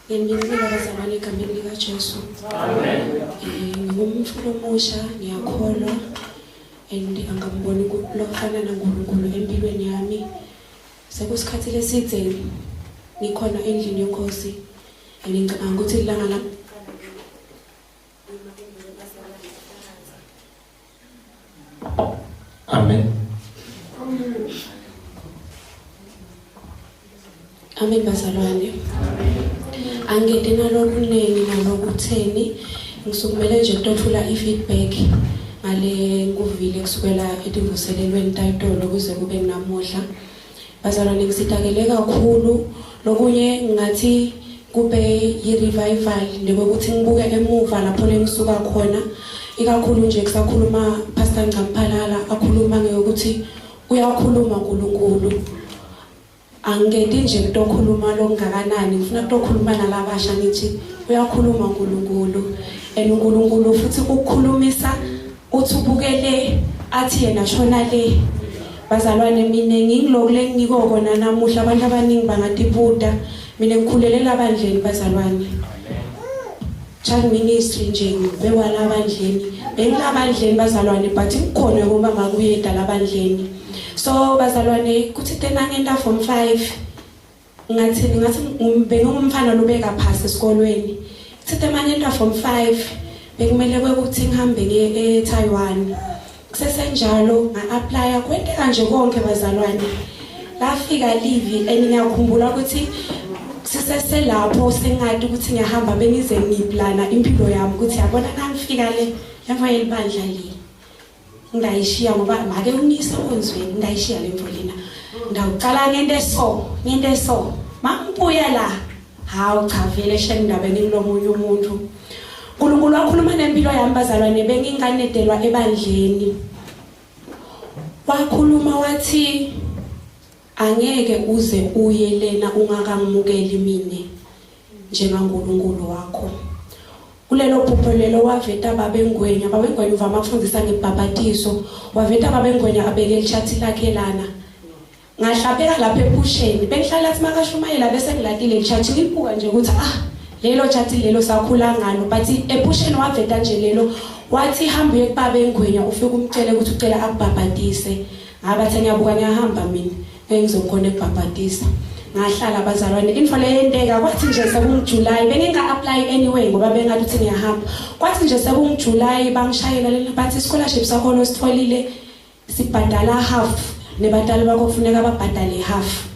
Ngiyabingelela abazalwane egameni likaJesu. Amen. Ngumfana omusha ngiyakholwa and angamboni lokufana naNkulunkulu empilweni yami. Sekusikhathi lesidze ngikhona endlini yenkosi and ngicabanga ukuthi ilanga la Amen. Amen bazalwane. Angede nalokuningi nalokutheni ngisukumele nje ukutothula ifeedback ngale nguvile kusukela edivuselelweni tayitolo kuze kube namuhla. Bazalwane ngisitakele kakhulu lokunye ngathi kube yi-revival ngokuthi ngibuke emuva lapho ngisuka khona ikakhulu nje kusakhuluma Pastor Ngamphalala akhuluma ngokuthi uyakhuluma uNkulunkulu. Angedi nje ukukhuluma longakanani ngifuna ukukhuluma nalabasha ngithi uyakhuluma uNkulunkulu uNkulunkulu futhi ukukhulumisa uthi ubukele athi yena shona le. Bazalwane mina ngingilokule ngikokona namuhla abantu abaningi bangatibuda mina ngikhulelela abandleni bazalwane. Child ministry nje bewala abandleni bengilabandleni bazalwane but ngikhona ngoba ngakuyeda labandleni. So bazalwane kuthi tena ngenda form 5 ngathi ngumfana lobeka phasi esikolweni. Kuthi tena ngenda form 5 bekumele ukuthi ngihambe ngiye eTaiwan. Kusesenjalo nga-apply kwenteka nje konke bazalwane. Lafika leave ngiyakhumbula ukuthi siseselapho sengathi ukuthi ngiyahamba bengize ngiplana impilo yami ukuthi yabona ngifika le yamva elibandla le. Ngayishiya ngoba make ungisa onzweni ngayishiya le mfolina. Ndawuqala ngento so. Mambuya la. Hawu cha vele shendaba ngilomunye umuntu. uNkulunkulu wakhuluma nempilo yami bazalwane benginganedelwa ebandleni. Wakhuluma wathi angeke uze uye lena ungakamukeli mina njengaNkulunkulu wakho. Kulelo phupholelo waveta babengwenya uvama ukufundisa ngebhabhatiso waveta babengwenya abeke ichathi lakhe lana. Ngahlabeka lapha epusheni bengihlala athi makashumayela bese ngilatile ichathi ngibuka nje ukuthi lelo chathi lelo sakhula ngalo but epusheni waveta nje lelo wathi hambe kubabengwenya ufike umcele ukuthi ucela akubhabhatise. Ngabathi ngiyabuka ngiyahamba mina bengizokhona ekubhabhatisa. Ngahlala bazalwane info leyenteka kwathi nje sekunguJuly benginga-apply anyway ngoba bengathi uthi ngiyahamba. Kwathi nje sekunguJuly bangishayela lena bathi scholarship sakho ositholile sibhadala half nebadala bakho kufuneka babhadale half.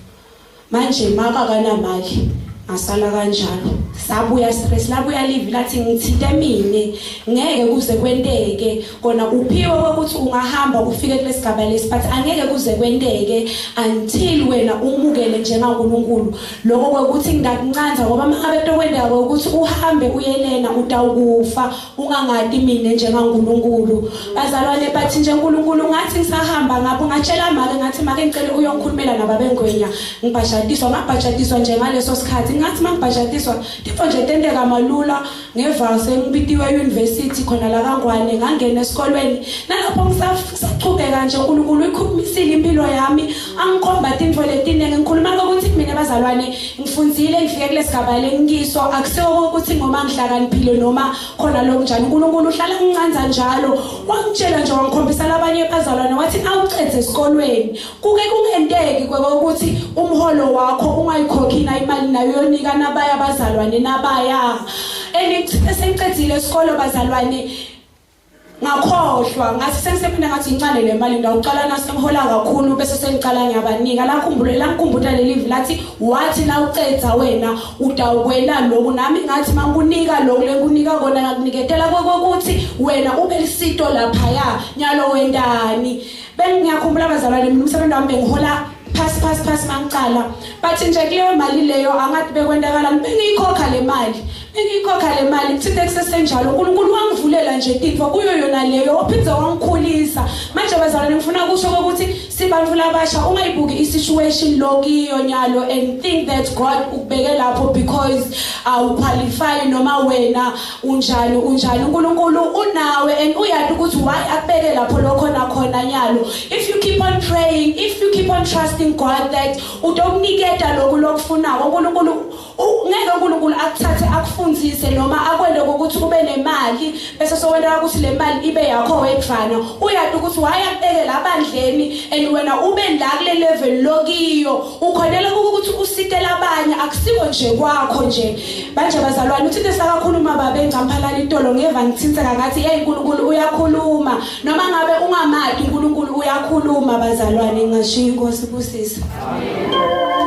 Manje maka kana mali asala kanjalo. Sabuya stress labuya live lathi ngithinte mine ngeke kuze kwenteke kona uphiwe ukuthi ungahamba ufike kulesigaba lesi but angeke kuze kwenteke until wena umukele njengaNkulunkulu. Lokho kwekuthi ngidakuncanza ngoba mangabe tokwendeka ukuthi uhambe uyelena utawukufa ungangadi mina njengaNkulunkulu. Bazalwane bathi nje uNkulunkulu ngathi ngisahamba ngapho ngatshela ngathi make ngicela uyongikhulumela nababengwenya ngibhashatiswa njengaleso sikhathi ngathi mangibhashatiswa Tifo nje tendeka malula ngevase ngibitiwe euniversity khona la kaNgwane ngangena esikolweni nalapho ngisaqhubeka nje uNkulunkulu ukukhumisile impilo yami angikhomba into letinenge ngikhuluma ukuthi mina bazalwane ngifundzile ngifike kulesigaba lengiso akuseho ukuthi ngoma ngihlakaniphile noma khona lokunjani uNkulunkulu uhlala ngicanza njalo wangitshela nje wangikhombisa labanye bazalwane wathi awucede esikolweni kuke kungenteki ukuthi umholo wakho ungayikhokhi imali nayo yonika nabaya bazalwane nabaya esengicedile isikolo bazalwane ngakhohlwa ngathi sengisephinda ngathi incane le mali ndawuqala nasengihola kakhulu bese sengiqala ngiyabanika lakhumbula leli live lathi wathi la ucedza wena udawukwela lokhu nami ngathi mangunika lokhu lenkunika kona ngakuniketela kokuthi wena ube lisito lapha ya nyalo wendani bengiyakhumbula bazalwane umsebenzi wami bengihola pass mangicala bathi nje kuleyo mali leyo angathi bekwendakala bengiyikhokha le mali kuthi kusesenjalo uNkulunkulu wangivulela nje intfo kuyo yona leyo ophindze wangikhulisa manje bazalwane ngifuna kusho ukuthi sibantu labasha ungayibuki isituation lokiyo nyalo and think that God ukubeke lapho because qualify noma wena unjani uNkulunkulu unawe and uyazi ukuthi why akubeke lapho lokho nakhona nyalo. If you keep on praying, if you keep on trusting God that utokuniketa lokhu lokufunako uNkulunkulu ngeke uNkulunkulu akuthathe akufundzise noma akwende ukuthi ube nemali bese sokwenda ukuthi le mali ibe yakho wedvana uyathi ukuthi wayabekela abandleni and wena ube la kule level lokiyo ukhonela ukuthi usitela abanye akusiko nje kwakho nje manje bazalwane uthi sakakhuluma babe ngcamphalala intolo ngeva ngithintseka ngathi hey uNkulunkulu uyakhuluma noma ngabe ungamadi uNkulunkulu uyakhuluma bazalwane ngashiya inkosi busisa amen.